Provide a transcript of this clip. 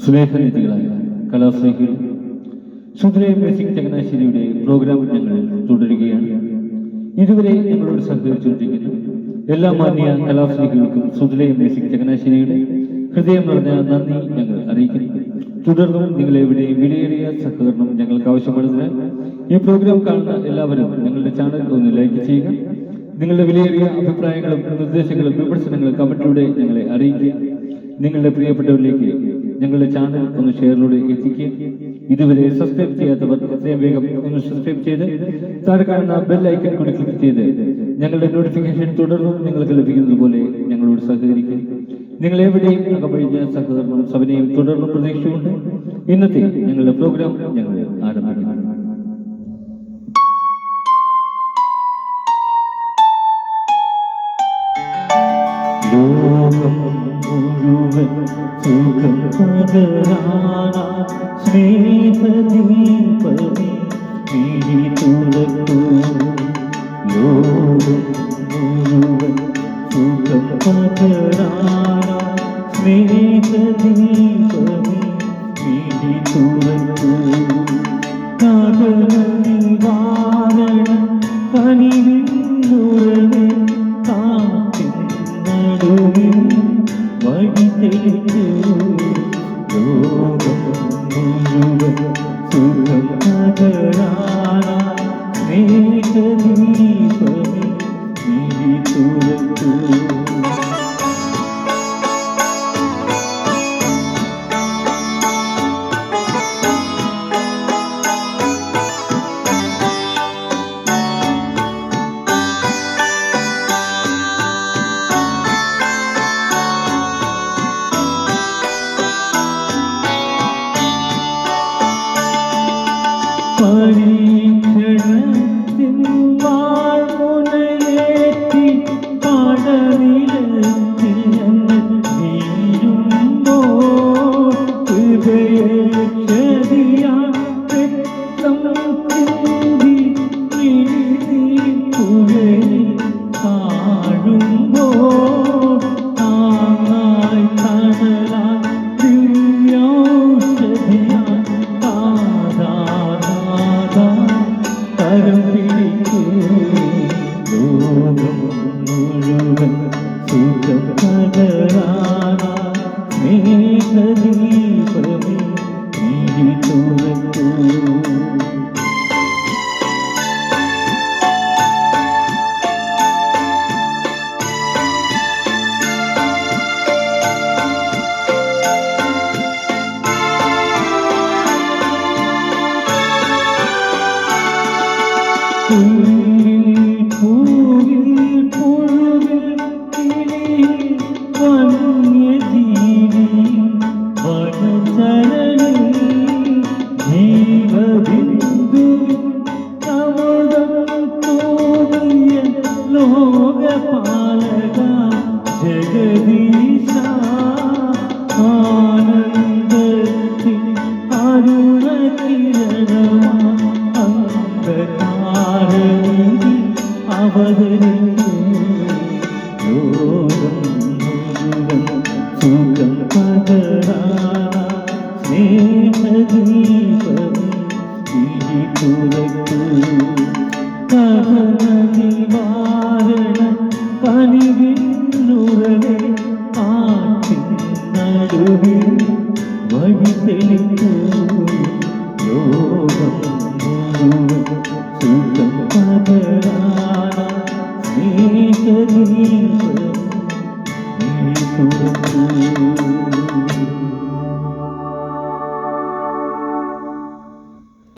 സ്നേഹനിധികളായ കലാസ്നേഹികൾ, സുധരേ music ചങ്ങനാശ്ശേരിയുടെ programme ഞങ്ങൾ തുടരുകയാണ്. ഇതുവരെ ഞങ്ങളോട് സഹകരിച്ചുകൊണ്ടിരിക്കുന്ന എല്ലാ മാന്യ കലാസ്നേഹികൾക്കും സുധരേ മ്യൂസിക് ചങ്ങനാശ്ശേരിയുടെ ഹൃദയം നിറഞ്ഞ നന്ദി ഞങ്ങൾ അറിയിക്കുന്നു. തുടർന്നും നിങ്ങളെവിടെയും വിലയേറിയ സഹകരണം ഞങ്ങൾക്ക് ആവശ്യപ്പെടുന്നതിനാൽ ഈ പ്രോഗ്രാം കാണുന്ന എല്ലാവരും ഞങ്ങളുടെ ചാനൽ ഒന്ന് ലൈക്ക് ചെയ്യുക. നിങ്ങളുടെ വിലയേറിയ അഭിപ്രായങ്ങളും നിർദ്ദേശങ്ങളും വിമർശനങ്ങളും കമന്റിലൂടെ ഞങ്ങളെ അറിയിക്കുക. നിങ്ങളുടെ പ്രിയപ്പെട്ടവരിലേക്ക് ഞങ്ങളുടെ ചാനൽ ഒന്ന് ഷെയറിലൂടെ എത്തിക്കുക. ഇതുവരെ സബ്സ്ക്രൈബ് ചെയ്യാത്തവർ എത്രയും വേഗം ഒന്ന് സബ്സ്ക്രൈബ് ചെയ്ത് താഴെ കാണുന്ന ബെൽ ഐക്കൺ കൂടി ക്ലിക്ക് ചെയ്ത് ഞങ്ങളുടെ നോട്ടിഫിക്കേഷൻ തുടർന്നും നിങ്ങൾക്ക് ലഭിക്കുന്നത് പോലെ ഞങ്ങളോട് സഹകരിക്കുക. നിങ്ങൾ എവിടെയും അകമഴിഞ്ഞ സഹകരണം സഭനെയും തുടർന്നും പ്രതീക്ഷിച്ചുകൊണ്ട് ഇന്നത്തെ ഞങ്ങളുടെ പ്രോഗ്രാം ഞങ്ങൾ ആരംഭിക്കുന്നു. ലോകം മുഴുവൻ സുഖം പകരാനാ സ്നേഹദീപമേ മിഴി തുറക്കൂ. ലോകം മുഴുവൻ സുഖം പകരാനാ സ്നേഹദീപമേ മിഴി തുറക്കൂ. കാതനിവാരണ കനിവിന്നുറവേ കാറ്റിൻ നടുവിൽ വഴി തെളിക്കൂ. ലോകം മുഴുവൻ സുഖം പകരാനാ സ്നേഹദീപമേ മിഴി തുറക്കൂ. പരീക്ഷണത്തിൻ വാൾമുനയേറ്റി പാടനിലത്തിൽ ഞങ്ങൾ വീഴുമ്പോൾ ഹൃദയക്ഷതിയാൽ രക്തം ചിന്തി മിഴിനീർ പുഴയിൽ താഴുമ്പോൾ താങ്ങായി തണലാൽ ദിവ്യൗഷധിയാൽ കരം പിടിക്കൂ. ലോകം മുഴുവൻ സുഖം പകരാനാ സ്നേഹദീപമേ മിഴി തുറക്കൂ. പൂവിൽ പുഴുവിൽ കിളിയിൽ വന്യജീവിയിൽ വനചരണിൽ ജീവബിന്ദുവിൽ അമൃതം തോന്നിയ ലോകപാലക ജഗദീശ ആനന്ദത്തിൽ അരുണകിരണമാ അവതരിക്കൂ. ലോകം മുഴുവൻ സുഖം പകരാനാ സ്നേഹദീപമേ മിഴി തുറക്കൂ. കഥനനിവാരണ കനിവിന്നുറവേ കാറ്റിൻ നടുവിൽ വഴി തെളിക്കൂ. ലോകം മുഴുവൻ സുഖം പകരാനാ സ്നേഹദീപമേ